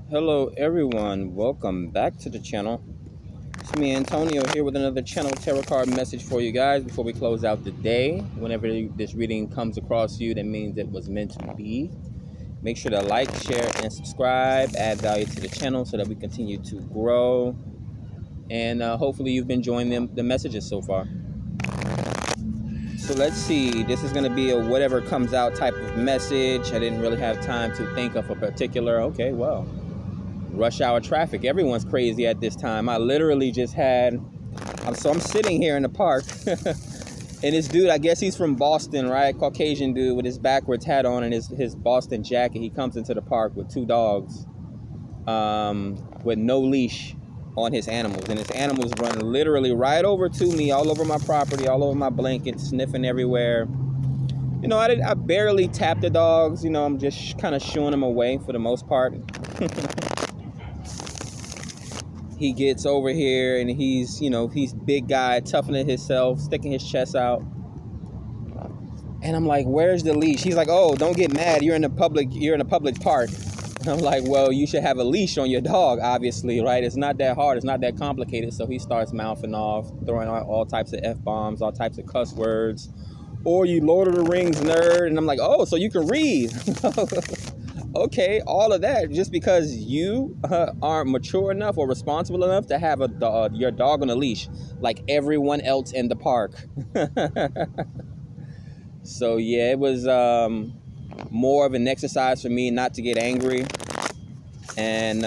Hello everyone, welcome back to the channel. It's me Antonio here with another channel tarot card message for you guys before we close out the day. Whenever this reading comes across you, that means it was meant to be. Make sure to like, share, and subscribe, add value to the channel so that we continue to grow. And hopefully you've been enjoying the messages so far. So let's see, this is going to be a whatever comes out type of message. I didn't really have time to think of a particular, okay, well, rush hour traffic. Everyone's crazy at this time. I literally just had, so I'm sitting here in the park and this dude, I guess he's from Boston, right? Caucasian dude with his backwards hat on and his Boston jacket. He comes into the park with two dogs with no leash on his animals, and his animals run literally right over to me, all over my property, all over my blanket, sniffing everywhere. You know, I barely tap the dogs. You know, I'm just kind of shooing them away for the most part. He gets over here and he's big guy, toughening himself, sticking his chest out. And I'm like, where's the leash? He's like, oh, don't get mad. You're in a public park. And I'm like, well, you should have a leash on your dog, obviously, right? It's not that hard. It's not that complicated. So he starts mouthing off, throwing out all types of F-bombs, all types of cuss words. Or you Lord of the Rings nerd. And I'm like, oh, so you can read. Okay, all of that just because you aren't mature enough or responsible enough to have your dog on a leash like everyone else in the park. So yeah, it was more of an exercise for me not to get angry. And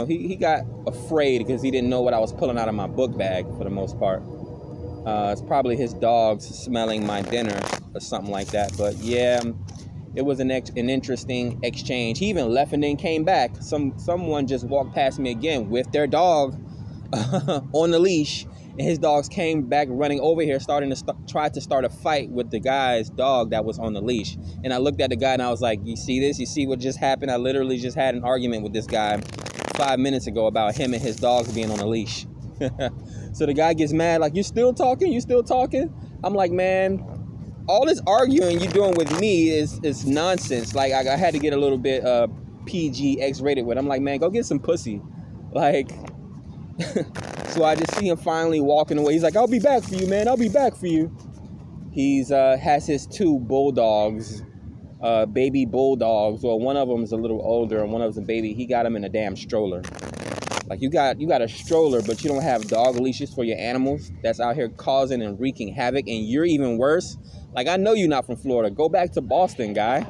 he got afraid because he didn't know what I was pulling out of my book bag for the most part. It's probably his dogs smelling my dinner or something like that. But yeah, it was an interesting exchange. He even left and then came back. Someone just walked past me again with their dog on the leash, and his dogs came back running over here, try to start a fight with the guy's dog that was on the leash. And I looked at the guy and I was like, you see this? You see what just happened? I literally just had an argument with this guy 5 minutes ago about him and his dogs being on a leash. So the guy gets mad, like, you still talking? You still talking? I'm like, man, all this arguing you're doing with me is nonsense. Like, I had to get a little bit PG X-rated with. I'm like, man, go get some pussy. Like, so I just see him finally walking away. He's like, I'll be back for you, man. I'll be back for you. He's has his two bulldogs, baby bulldogs. Well, one of them is a little older and one of them's a baby. He got him in a damn stroller. Like, you got a stroller, but you don't have dog leashes for your animals that's out here causing and wreaking havoc, and you're even worse. Like, I know you're not from Florida. Go back to Boston, guy.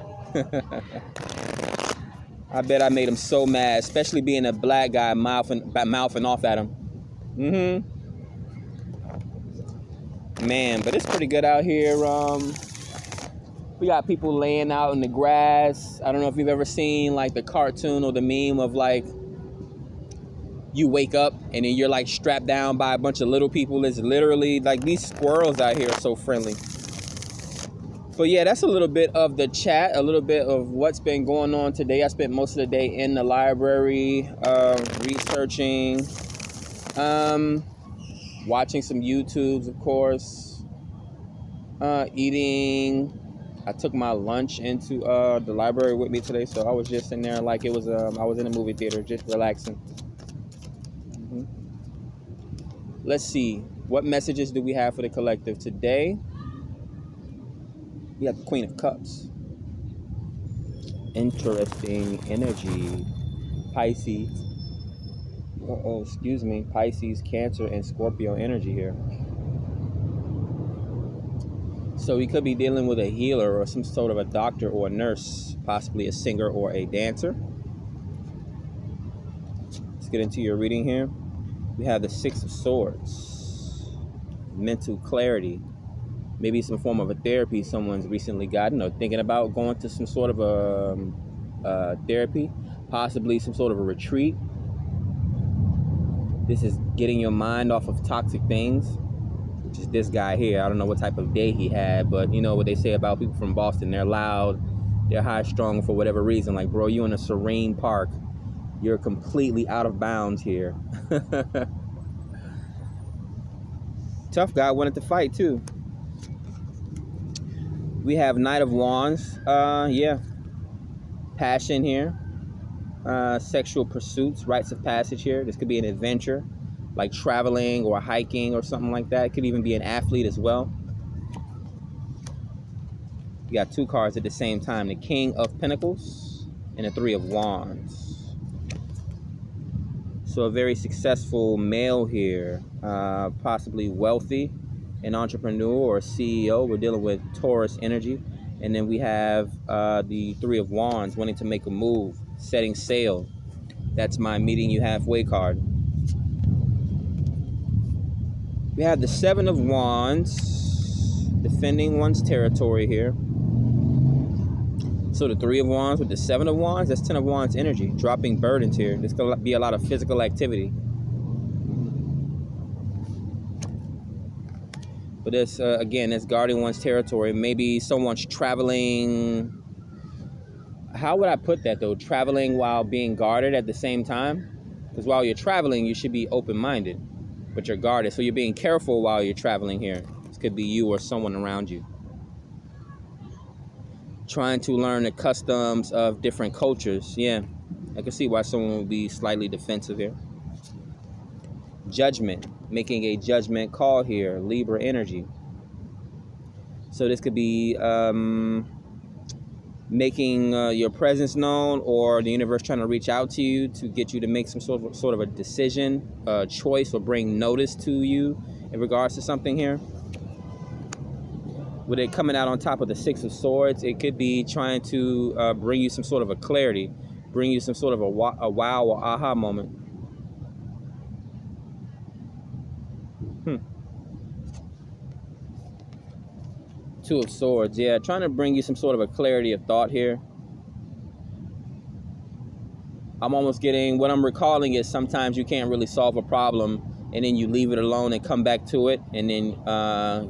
I bet I made him so mad, especially being a black guy mouthing off at him. Man, but it's pretty good out here. We got people laying out in the grass. I don't know if you've ever seen, like, the cartoon or the meme of, like, you wake up and then you're like strapped down by a bunch of little people. It's literally like these squirrels out here are so friendly. But yeah, that's a little bit of the chat, a little bit of what's been going on today. I spent most of the day in the library, researching, watching some YouTubes, of course, eating. I took my lunch into the library with me today, so I was just in there like it was I was in a movie theater, just relaxing. Let's see, what messages do we have for the collective today? We have the Queen of Cups. Interesting energy. Pisces. Excuse me. Pisces, Cancer, and Scorpio energy here. So we could be dealing with a healer or some sort of a doctor or a nurse, possibly a singer or a dancer. Let's get into your reading here. We have the Six of Swords, mental clarity, maybe some form of a therapy someone's recently gotten or thinking about going to some sort of a therapy, possibly some sort of a retreat. This is getting your mind off of toxic things, which is this guy here. I don't know what type of day he had, but you know what they say about people from Boston. They're loud, they're high-strung for whatever reason. Like, bro, you in a serene park. You're completely out of bounds here. Tough guy wanted to fight too. We have Knight of Wands. Yeah. Passion here. sexual pursuits, rites of passage here. This could be an adventure, like traveling or hiking or something like that. It could even be an athlete as well. You got two cards at the same time, the King of Pentacles and the Three of Wands. So a very successful male here, possibly wealthy, an entrepreneur or a CEO. We're dealing with Taurus energy. And then we have the Three of Wands, wanting to make a move, setting sail. That's my meeting you halfway card. We have the Seven of Wands, defending one's territory here. So the Three of Wands with the Seven of Wands, that's Ten of Wands energy, dropping burdens here. There's going to be a lot of physical activity. But this, again, it's guarding one's territory. Maybe someone's traveling. How would I put that, though? Traveling while being guarded at the same time? Because while you're traveling, you should be open-minded, but you're guarded. So you're being careful while you're traveling here. This could be you or someone around you. Trying to learn the customs of different cultures. Yeah, I can see why someone would be slightly defensive here. Judgment, making a judgment call here, Libra energy. So this could be making your presence known, or the universe trying to reach out to you to get you to make some sort of a decision, choice, or bring notice to you in regards to something here. With it coming out on top of the Six of Swords, it could be trying to bring you some sort of a clarity, bring you some sort of a wow or aha moment. Two of Swords, yeah, trying to bring you some sort of a clarity of thought here. I'm almost getting, what I'm recalling is sometimes you can't really solve a problem and then you leave it alone and come back to it, and then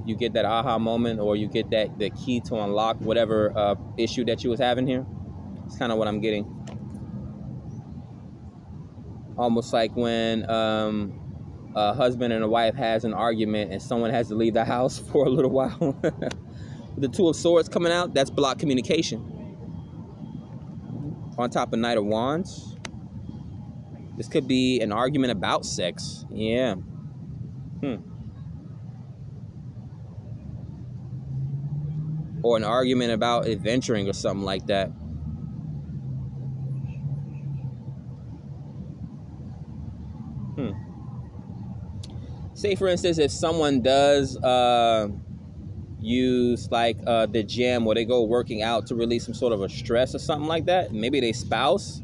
you get that aha moment, or you get the key to unlock whatever issue that you was having here. It's kind of what I'm getting. Almost like when a husband and a wife has an argument and someone has to leave the house for a little while. The Two of Swords coming out, that's blocked communication. On top of Knight of Wands. This could be an argument about sex. Yeah. Or an argument about adventuring or something like that. Say, for instance, if someone does use like the gym, or they go working out to release some sort of a stress or something like that, maybe they spouse,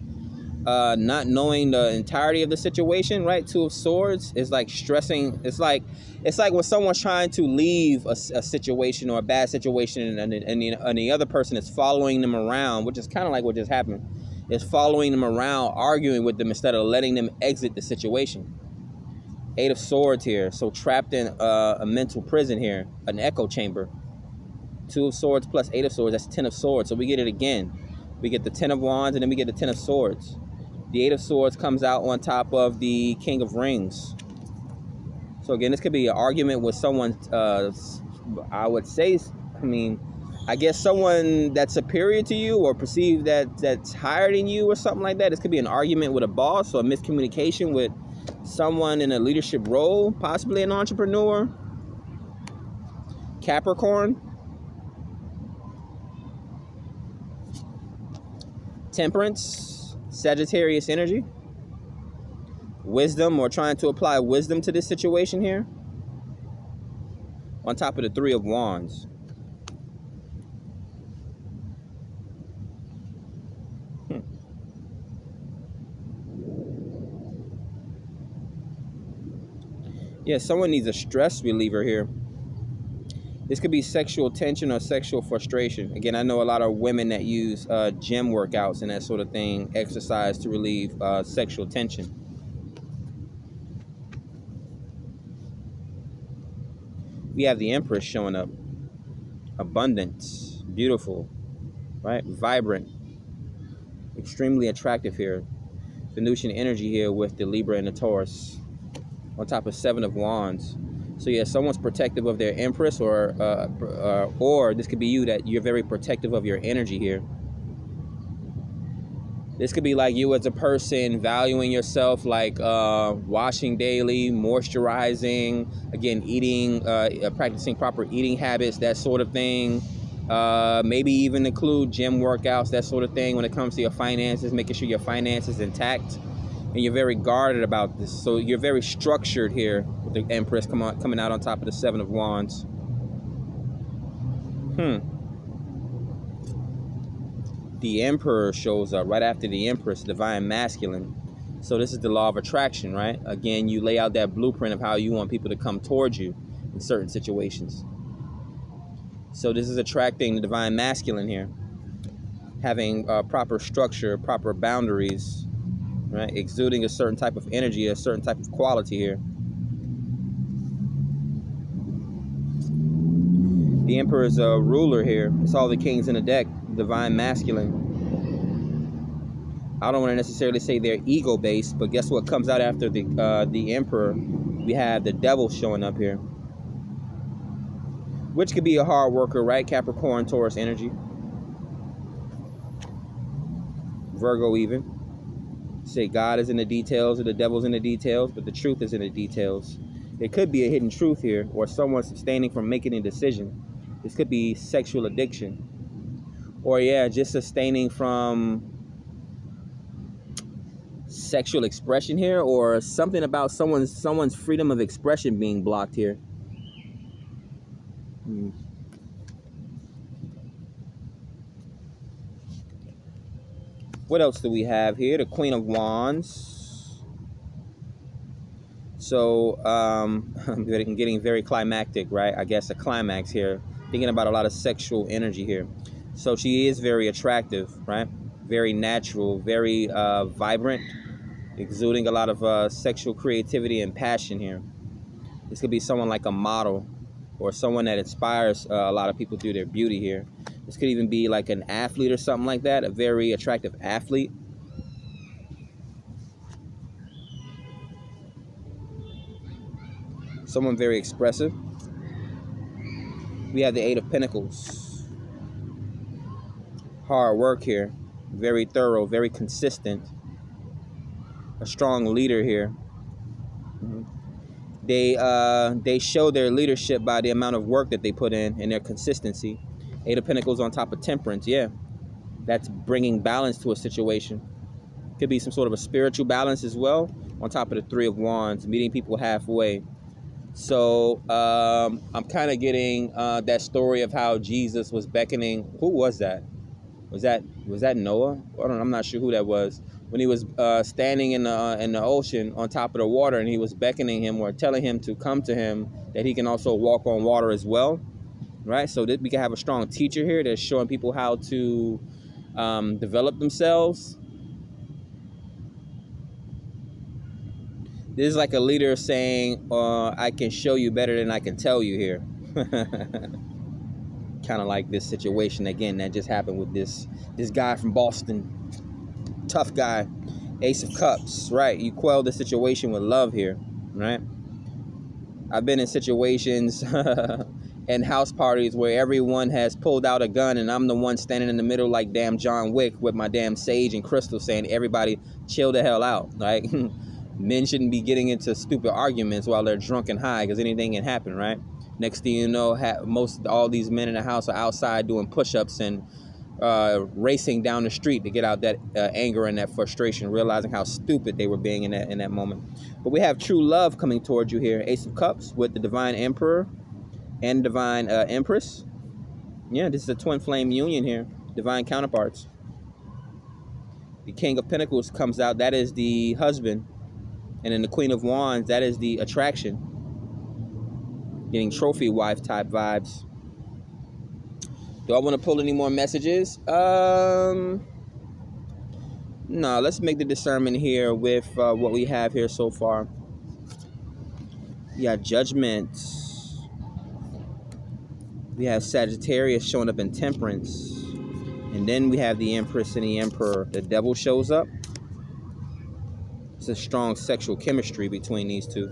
not knowing the entirety of the situation, right? Two of Swords is like stressing. It's like when someone's trying to leave a situation or a bad situation, and the other person is following them around, which is kind of like what just happened, is following them around, arguing with them instead of letting them exit the situation. Eight of Swords here, so trapped in a mental prison here, an echo chamber. Two of Swords plus Eight of Swords, that's 10 of Swords. So we get it again. We get the 10 of Wands, and then we get the 10 of Swords. The Eight of Swords comes out on top of the King of Rings. So again, this could be an argument with someone, I would say, I guess someone that's superior to you, or perceived that's higher than you or something like that. This could be an argument with a boss, or a miscommunication with someone in a leadership role, possibly an entrepreneur. Capricorn. Temperance, Sagittarius energy. Wisdom, or trying to apply wisdom to this situation here. On top of the Three of Wands. Yeah, someone needs a stress reliever here. This could be sexual tension or sexual frustration. Again, I know a lot of women that use gym workouts and that sort of thing, exercise to relieve sexual tension. We have the Empress showing up. Abundance, beautiful, right? Vibrant, extremely attractive here. Venusian energy here with the Libra and the Taurus. On top of Seven of Wands. So yeah, someone's protective of their Empress, or this could be you, that you're very protective of your energy here. This could be like you as a person valuing yourself, like washing daily, moisturizing, again, eating, practicing proper eating habits, that sort of thing. Maybe even include gym workouts, that sort of thing when it comes to your finances, making sure your finances intact. And you're very guarded about this. So you're very structured here with the Empress coming out on top of the Seven of Wands. The Emperor shows up right after the Empress, Divine Masculine. So this is the law of attraction, right? Again, you lay out that blueprint of how you want people to come towards you in certain situations. So this is attracting the Divine Masculine here. Having proper structure, proper boundaries, right? Exuding a certain type of energy, a certain type of quality here. The Emperor is a ruler here. It's all the kings in the deck, Divine Masculine. I don't want to necessarily say they're ego-based, but guess what comes out after the Emperor? We have the Devil showing up here, which could be a hard worker, right? Capricorn, Taurus energy. Virgo even. Say God is in the details or the devil's in the details, but the truth is in the details. There could be a hidden truth here, or someone abstaining from making a decision. This could be sexual addiction, or yeah, just abstaining from sexual expression here, or something about someone's freedom of expression being blocked here. What else do we have here? The Queen of Wands. So I'm getting very climactic, right? I guess a climax here. Thinking about a lot of sexual energy here. So she is very attractive, right? Very natural, very vibrant, exuding a lot of sexual creativity and passion here. This could be someone like a model or someone that inspires a lot of people through their beauty here. This could even be like an athlete or something like that, a very attractive athlete. Someone very expressive. We have the Eight of Pentacles. Hard work here. Very thorough, very consistent. A strong leader here. They show their leadership by the amount of work that they put in and their consistency. Eight of Pentacles on top of Temperance, yeah. That's bringing balance to a situation. Could be some sort of a spiritual balance as well, on top of the Three of Wands, meeting people halfway. So I'm kind of getting that story of how Jesus was beckoning. Who was that? Was that Noah? I'm not sure who that was. When he was standing in the ocean on top of the water, and he was beckoning him or telling him to come to him, that he can also walk on water as well, right? So that we can have a strong teacher here that's showing people how to develop themselves. This is like a leader saying, I can show you better than I can tell you here. Kind of like this situation again that just happened with this guy from Boston. Tough guy. Ace of Cups, right? You quell the situation with love here, right? I've been in situations and house parties where everyone has pulled out a gun and I'm the one standing in the middle like damn John Wick with my damn sage and crystal saying, everybody chill the hell out, right? Men shouldn't be getting into stupid arguments while they're drunk and high, because anything can happen, right? Next thing you know, all these men in the house are outside doing push-ups and racing down the street to get out that anger and that frustration, realizing how stupid they were being in that moment. But we have true love coming towards you here. Ace of Cups with the Divine Emperor and Divine Empress. Yeah, this is a twin flame union here. Divine counterparts. The King of Pentacles comes out. That is the husband. And then the Queen of Wands, that is the attraction. Getting trophy wife type vibes. Do I want to pull any more messages? No, let's make the discernment here with what we have here so far. Yeah, Judgment. We have Sagittarius showing up in Temperance. And then we have the Empress and the Emperor. The Devil shows up. It's a strong sexual chemistry between these two.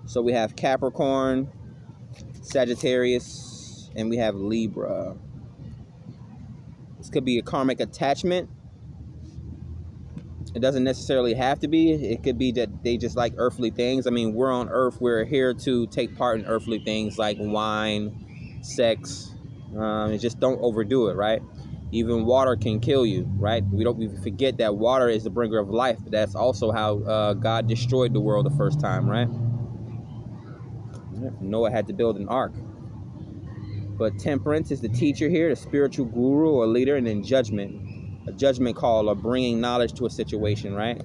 So we have Capricorn, Sagittarius, and we have Libra. This could be a karmic attachment. It doesn't necessarily have to be. It could be that they just like earthly things. I mean, we're on earth. We're here to take part in earthly things like wine, sex. And just don't overdo it, right? Even water can kill you, right? We forget that water is the bringer of life. But that's also how God destroyed the world the first time, right? Noah had to build an ark. But temperance is the teacher here, the spiritual guru or leader, and then judgment. A judgment call or bringing knowledge to a situation, right?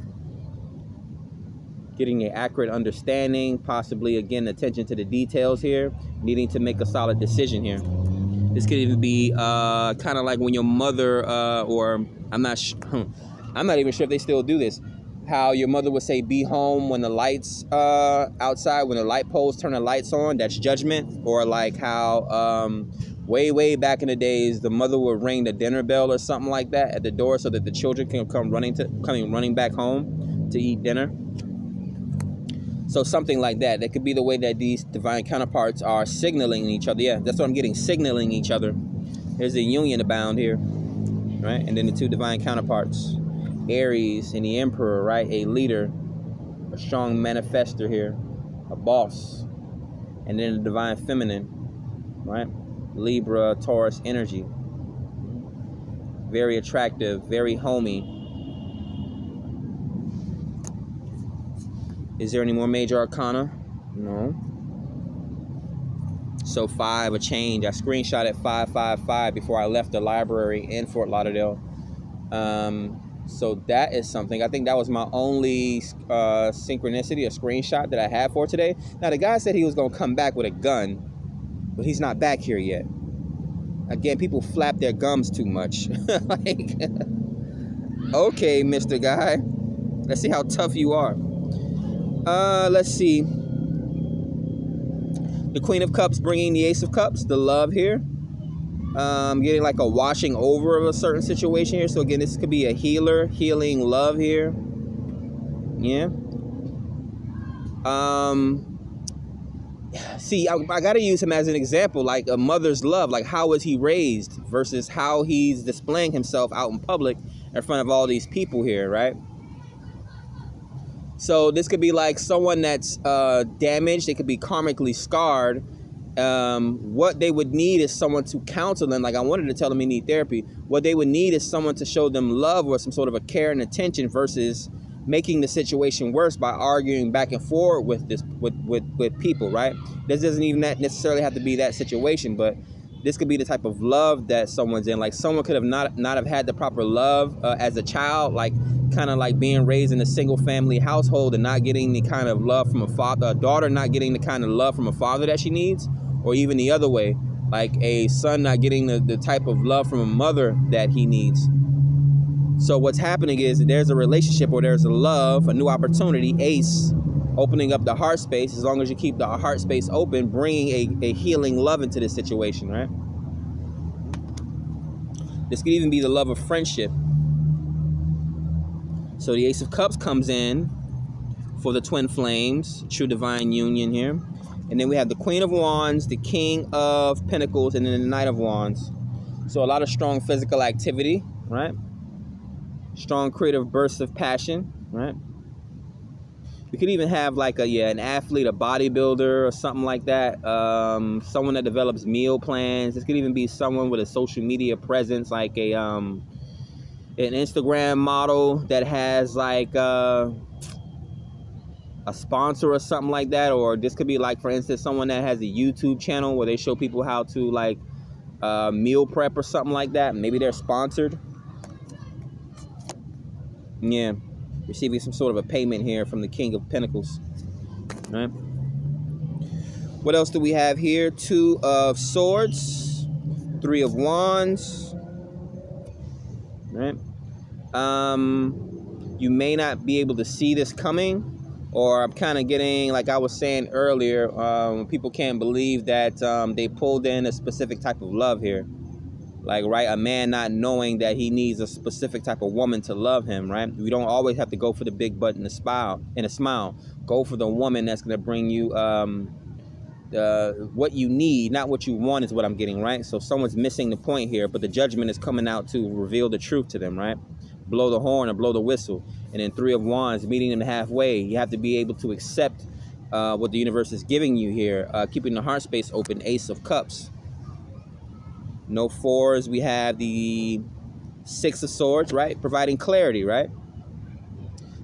Getting an accurate understanding, possibly, again, attention to the details here, needing to make a solid decision here. This could even be kind of like when your mother, or I'm not even sure if they still do this, how your mother would say, be home when the lights outside, when the light poles turn the lights on, that's judgment. Or like how way back in the days, the mother would ring the dinner bell or something like that at the door so that the children can come running back home to eat dinner. So something like that. That could be the way that these divine counterparts are signaling each other. Yeah, that's what I'm getting, signaling each other. There's a union abound here, right? And then the two divine counterparts, Aries and the Emperor, right? A leader, a strong manifester here, a boss. And then the divine feminine, right? Libra, Taurus energy. Very attractive, very homey. Is there any more major arcana? No. So 5, a change. I screenshotted 555 before I left the library in Fort Lauderdale. So that is something. I think that was my only synchronicity, a screenshot that I had for today. Now, the guy said he was going to come back with a gun, but he's not back here yet. Again, people flap their gums too much. Like, okay, Mr. Guy. Let's see how tough you are. Let's see. The Queen of Cups bringing the Ace of Cups, the love here. Getting like a washing over of a certain situation here. So again, this could be a healer, healing love here. Yeah. See, I got to use him as an example, like a mother's love. Like, how was he raised versus how he's displaying himself out in public in front of all these people here, right? So this could be like someone that's damaged. They could be karmically scarred. What they would need is someone to counsel them. Like I wanted to tell them they need therapy. What they would need is someone to show them love or some sort of a care and attention versus making the situation worse by arguing back and forth with people, right? This doesn't even necessarily have to be that situation, but this could be the type of love that someone's in. Like someone could have not have had the proper love as a child, like kind of like being raised in a single family household and not getting the kind of love from a father, a daughter not getting the kind of love from a father that she needs, or even the other way, like a son not getting the type of love from a mother that he needs. So what's happening is there's a relationship or there's a love, a new opportunity, Ace, opening up the heart space. As long as you keep the heart space open, bringing a healing love into this situation, right? This could even be the love of friendship. So the Ace of Cups comes in for the twin flames, true divine union here. And then we have the Queen of Wands, the King of Pentacles, and then the Knight of Wands. So a lot of strong physical activity, right? Strong creative bursts of passion, right? We could even have like an athlete, a bodybuilder or something like that. Someone that develops meal plans. This could even be someone with a social media presence, like an Instagram model that has like a sponsor or something like that. Or this could be like, for instance, someone that has a YouTube channel where they show people how to like meal prep or something like that. Maybe they're sponsored. Yeah, receiving some sort of a payment here from the King of Pentacles, right? What else do we have here? 2 of Swords, 3 of Wands, right? You may not be able to see this coming, or I'm kind of getting, like I was saying earlier, people can't believe that they pulled in a specific type of love here. Like, right, a man not knowing that he needs a specific type of woman to love him, right? We don't always have to go for the big butt and a smile. Go for the woman that's going to bring you what you need, not what you want is what I'm getting, right? So someone's missing the point here, but the judgment is coming out to reveal the truth to them, right? blow the horn or blow the whistle. And then Three of Wands, meeting them halfway. You have to be able to accept what the universe is giving you here. Keeping the heart space open, Ace of Cups. No fours. We have the Six of Swords, right? Providing clarity, right?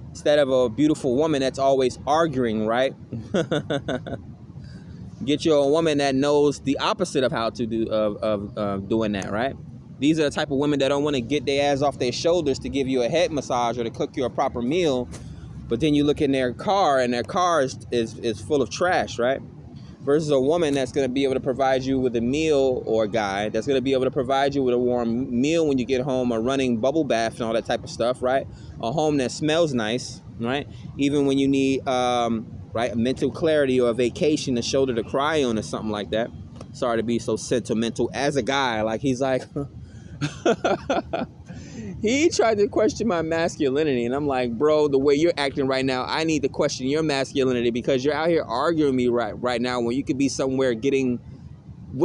Instead of a beautiful woman that's always arguing, right? Get you a woman that knows the opposite of how to do doing that, right? These are the type of women that don't want to get their ass off their shoulders to give you a head massage or to cook you a proper meal, but then you look in their car and their car is full of trash, right? Versus a woman that's going to be able to provide you with a meal, or a guy that's going to be able to provide you with a warm meal when you get home, a running bubble bath and all that type of stuff, right? A home that smells nice, right? Even when you need, right, mental clarity or a vacation, a shoulder to cry on or something like that. Sorry to be so sentimental as a guy. Like, he's like, he tried to question my masculinity, and I'm like, bro, the way you're acting right now, I need to question your masculinity, because you're out here arguing me right now when you could be somewhere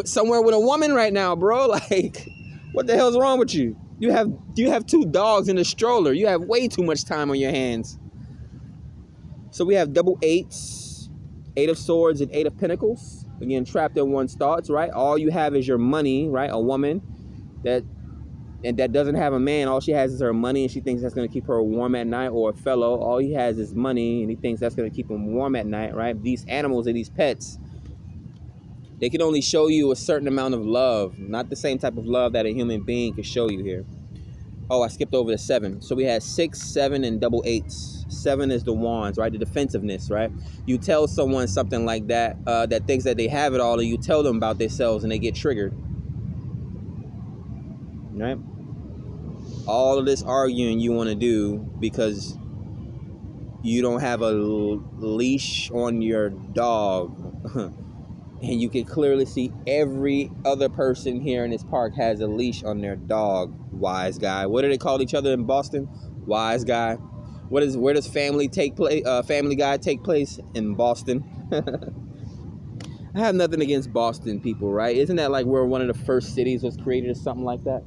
somewhere with a woman right now, bro. Like, what the hell's wrong with you? You have 2 dogs in a stroller. You have way too much time on your hands. So we have double eights, 8 of Swords and 8 of Pentacles. Again, trapped in one's thoughts, right? All you have is your money, right? A woman that doesn't have a man. All she has is her money, and she thinks that's going to keep her warm at night. Or a fellow, all he has is money, and he thinks that's going to keep him warm at night, right? These animals and these pets, they can only show you a certain amount of love, not the same type of love that a human being can show you here. Oh, I skipped over the 7. So we had 6, 7, and double eights. 7 is the wands, right? The defensiveness, right? You tell someone something like that, that thinks that they have it all, and you tell them about themselves, and they get triggered, right? All of this arguing you want to do because you don't have a leash on your dog. And you can clearly see every other person here in this park has a leash on their dog. Wise guy. What do they call each other in Boston? Wise guy. Where does Family Guy take place? In Boston. I have nothing against Boston people, right? Isn't that like where one of the first cities was created or something like that?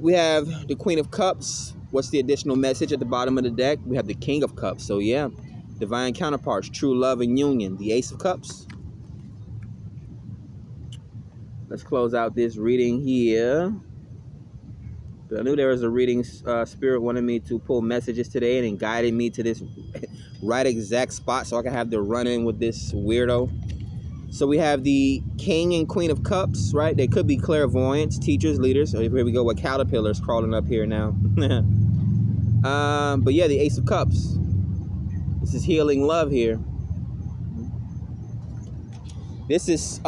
We have the Queen of Cups. What's the additional message at the bottom of the deck? We have the King of Cups. So yeah, divine counterparts, true love and union. The Ace of Cups. Let's close out this reading here. But I knew there was a reading. Spirit wanted me to pull messages today, and then guided me to this right exact spot so I can have the run-in with this weirdo. So we have the King and Queen of Cups, right? They could be clairvoyants, teachers, leaders. So here we go with caterpillars crawling up here now. But yeah, the Ace of Cups. This is healing love here. This is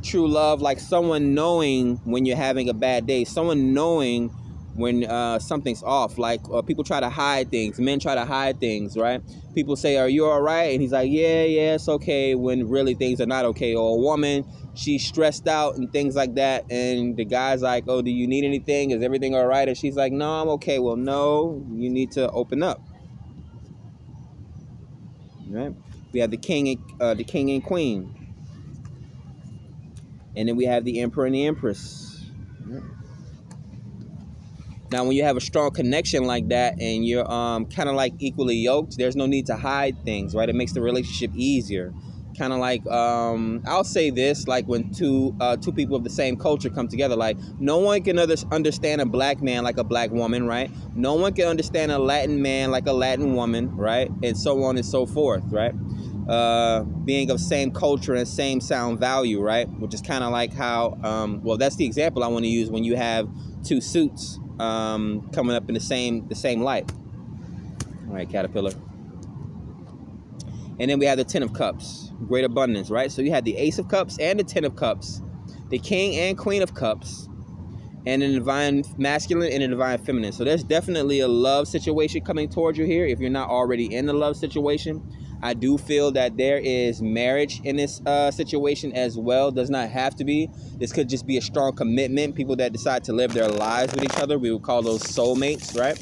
true love, like someone knowing when you're having a bad day, someone knowing when something's off. Like people try to hide things, men try to hide things, right? People say, are you all right? And he's like, yeah, it's okay, when really things are not okay. Or a woman, she's stressed out and things like that, and the guy's like, oh, do you need anything? Is everything all right? And she's like, no, I'm okay. Well, no, you need to open up. Right? We have the king and queen. And then we have the Emperor and the Empress. Now, when you have a strong connection like that and you're kind of like equally yoked, there's no need to hide things, right? It makes the relationship easier. Kind of like, I'll say this, like when two people of the same culture come together, like no one can understand a black man like a black woman, right? No one can understand a Latin man like a Latin woman, right? And so on and so forth, right? Being of same culture and same sound value, right? Which is kind of like how, well, that's the example I want to use when you have 2 suits coming up in the same light. All right, caterpillar. And then we have the 10 of Cups, great abundance, right? So you have the Ace of Cups and the 10 of Cups, the King and Queen of Cups, and the divine masculine and the divine feminine. So there's definitely a love situation coming towards you here if you're not already in the love situation. I do feel that there is marriage in this situation as well. Does not have to be. This could just be a strong commitment. People that decide to live their lives with each other, we would call those soulmates, right?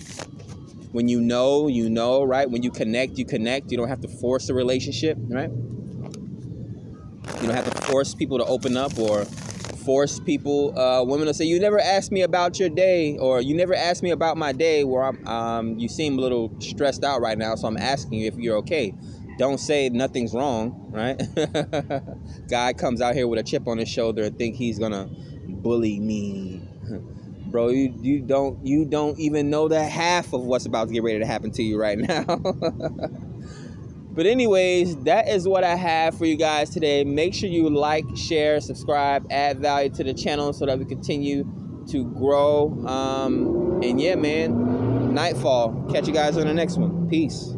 When you know, right? When you connect, you connect. You don't have to force a relationship, right? You don't have to force people to open up or force people. Women will say, "You never asked me about your day," or "You never asked me about my day." Where you seem a little stressed out right now, so I'm asking you if you're okay. Don't say nothing's wrong, right? Guy comes out here with a chip on his shoulder and think he's gonna bully me. Bro, you don't even know the half of what's about to get ready to happen to you right now. But anyways, that is what I have for you guys today. Make sure you like, share, subscribe, add value to the channel so that we continue to grow. And yeah, man, nightfall. Catch you guys on the next one. Peace.